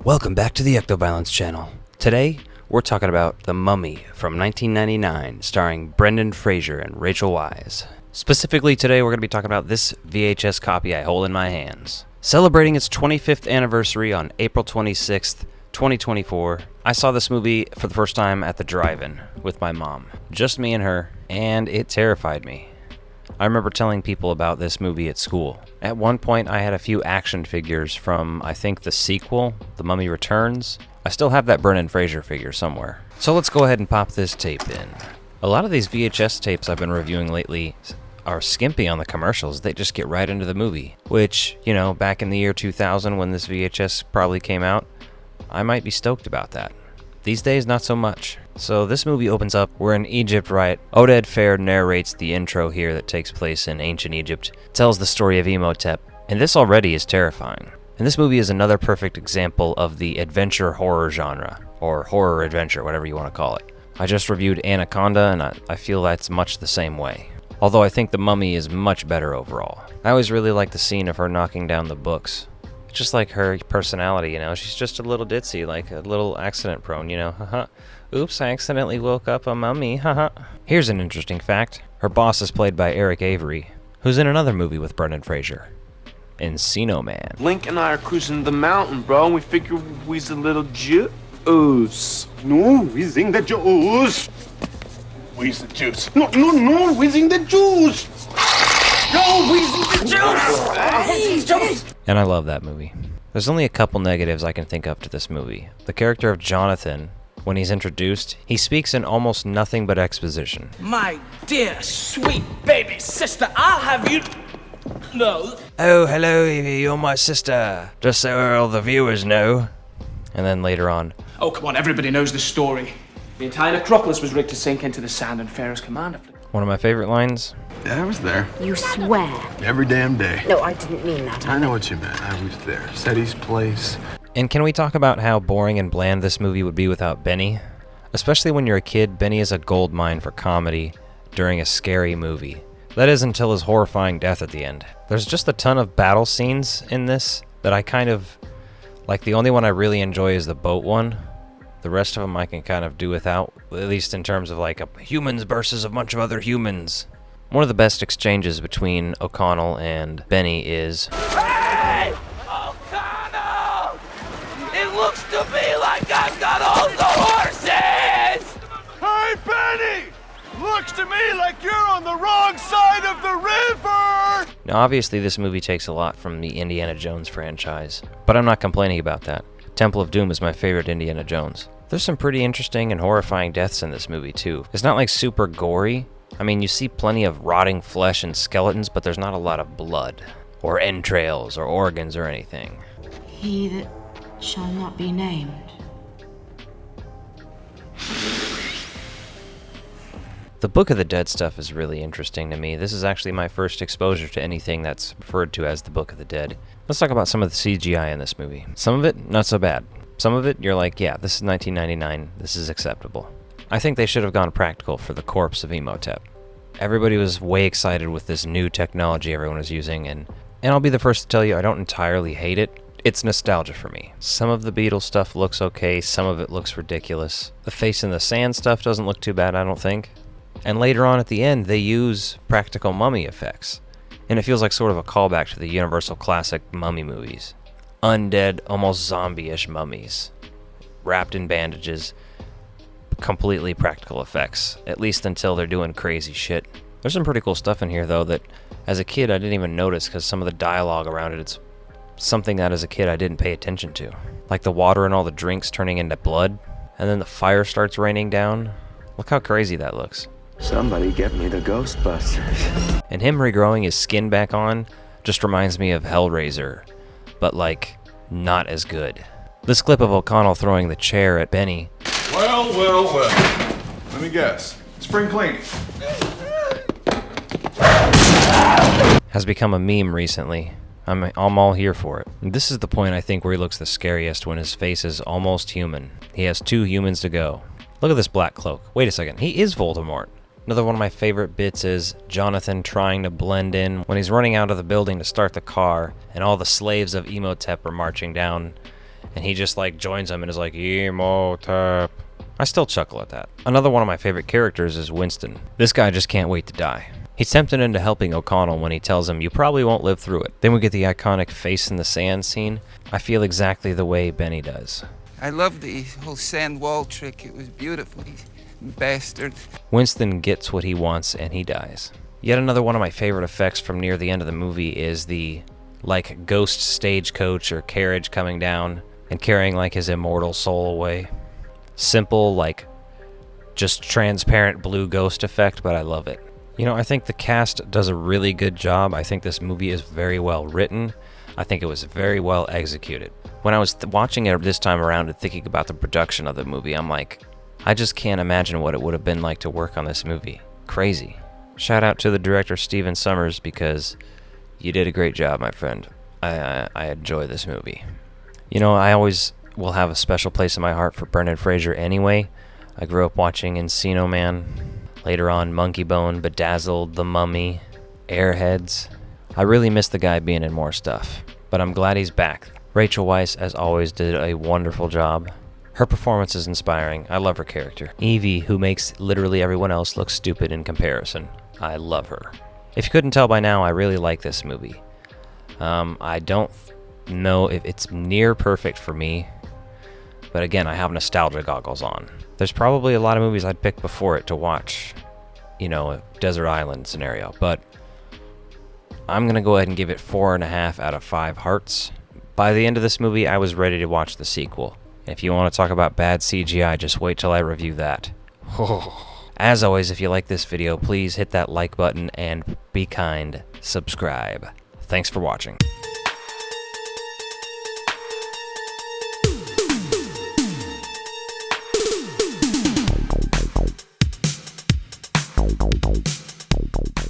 Welcome back to the Ectoviolence channel. Today, we're talking about The Mummy from 1999, starring Brendan Fraser and Rachel Weisz. Specifically today, we're going to be talking about this VHS copy I hold in my hands. Celebrating its 25th anniversary on April 26th, 2024, I saw this movie for the first time at the drive-in with my mom. Just me and her, and it terrified me. I remember telling people about this movie at school. At one point, I had a few action figures from, I think, the sequel, The Mummy Returns. I still have that Brendan Fraser figure somewhere. So let's go ahead and pop this tape in. A lot of these VHS tapes I've been reviewing lately are skimpy on the commercials. They just get right into the movie. Which, you know, back in the year 2000 when this VHS probably came out, I might be stoked about that. These days, not so much. So this movie opens up, we're in Egypt, right? Oded Fehr narrates the intro here that takes place in ancient Egypt, tells the story of Imhotep, and this already is terrifying. And this movie is another perfect example of the adventure horror genre, or horror adventure, whatever you want to call it. I just reviewed Anaconda, and I feel that's much the same way. Although I think The Mummy is much better overall. I always really like the scene of her knocking down the books. Just like her personality, you know, she's just a little ditzy, like a little accident prone, you know, haha. Oops, I accidentally woke up a mummy, haha. Here's an interesting fact. Her boss is played by Eric Avery, who's in another movie with Brendan Fraser, Encino Man. Link and I are cruising the mountain, bro, and we figure we's a little juice. No, whizzing the juice. Wheeze the juice. No, whizzing the juice. No, whizzing the juice. And I love that movie. There's only a couple negatives I can think of to this movie. The character of Jonathan, when he's introduced, he speaks in almost nothing but exposition. My dear, sweet baby sister, I'll have you... No. Oh, hello, Evie, you're my sister. Just so all the viewers know. And then later on, Oh, come on, everybody knows the story. The entire necropolis was rigged to sink into the sand, and Pharaoh's commander... one of my favorite lines. Yeah, I was there. You swear? Every damn day. No, I didn't mean that. I know what you meant. I was there. Setty's place. And can we talk about how boring and bland this movie would be without Benny? Especially when you're a kid, Benny is a gold mine for comedy during a scary movie. That is until his horrifying death at the end. There's just a ton of battle scenes in this that I kind of... like, the only one I really enjoy is the boat one. The rest of them I can kind of do without, at least in terms of like humans versus a bunch of other humans. One of the best exchanges between O'Connell and Benny is... Hey! O'Connell! It looks to me like I've got all the horses! Hey, Benny! Looks to me like you're on the wrong side of the river! Now obviously this movie takes a lot from the Indiana Jones franchise, but I'm not complaining about that. Temple of Doom is my favorite Indiana Jones. There's some pretty interesting and horrifying deaths in this movie too. It's not like super gory. I mean, you see plenty of rotting flesh and skeletons, but there's not a lot of blood, or entrails, or organs, or anything. He that shall not be named. The Book of the Dead stuff is really interesting to me. This is actually my first exposure to anything that's referred to as the Book of the Dead. Let's talk about some of the CGI in this movie. Some of it, not so bad. Some of it, you're like, yeah, this is 1999, this is acceptable. I think they should have gone practical for the corpse of Imhotep. Everybody was way excited with this new technology everyone was using, and I'll be the first to tell you I don't entirely hate it. It's nostalgia for me. Some of the Beatles stuff looks okay, some of it looks ridiculous. The face in the sand stuff doesn't look too bad, I don't think. And later on at the end, they use practical mummy effects. And it feels like sort of a callback to the Universal classic mummy movies. Undead, almost zombie-ish mummies. Wrapped in bandages. Completely practical effects. At least until they're doing crazy shit. There's some pretty cool stuff in here, though, that as a kid I didn't even notice because some of the dialogue around it, it's something that as a kid I didn't pay attention to. Like the water and all the drinks turning into blood. And then the fire starts raining down. Look how crazy that looks. Somebody get me the Ghostbusters. And him regrowing his skin back on just reminds me of Hellraiser, but like, not as good. This clip of O'Connell throwing the chair at Benny. Well. Let me guess. Spring cleaning. Has become a meme recently. I'm all here for it. This is the point I think where he looks the scariest when his face is almost human. He has 2 humans to go. Look at this black cloak. Wait a second, he is Voldemort. Another one of my favorite bits is Jonathan trying to blend in when he's running out of the building to start the car, and all the slaves of Imhotep are marching down, and he just like joins him and is like, Emotep. I still chuckle at that. Another one of my favorite characters is Winston. This guy just can't wait to die. He's tempted into helping O'Connell when he tells him, you probably won't live through it. Then we get the iconic face in the sand scene. I feel exactly the way Benny does. I love the whole sand wall trick. It was beautiful. Bastard. Winston gets what he wants and he dies. Yet another one of my favorite effects from near the end of the movie is the like ghost stagecoach or carriage coming down and carrying like his immortal soul away. Simple, like just transparent blue ghost effect, but I love it. You know, I think the cast does a really good job. I think this movie is very well written. I think it was very well executed. When I was watching it this time around and thinking about the production of the movie, I'm like, I just can't imagine what it would have been like to work on this movie. Crazy. Shout out to the director Steven Sommers because you did a great job, my friend. I enjoy this movie. You know, I always will have a special place in my heart for Brendan Fraser anyway. I grew up watching Encino Man, later on Monkey Bone, Bedazzled, The Mummy, Airheads. I really miss the guy being in more stuff, but I'm glad he's back. Rachel Weisz, as always, did a wonderful job. Her performance is inspiring. I love her character. Evie, who makes literally everyone else look stupid in comparison. I love her. If you couldn't tell by now, I really like this movie. I don't know if it's near perfect for me, but again, I have nostalgia goggles on. There's probably a lot of movies I'd pick before it to watch, you know, a desert island scenario, but I'm gonna go ahead and give it 4.5 out of 5 hearts. By the end of this movie, I was ready to watch the sequel. If you want to talk about bad CGI, just wait till I review that. As always, if you like this video, please hit that like button and be kind, subscribe. Thanks for watching. Bye.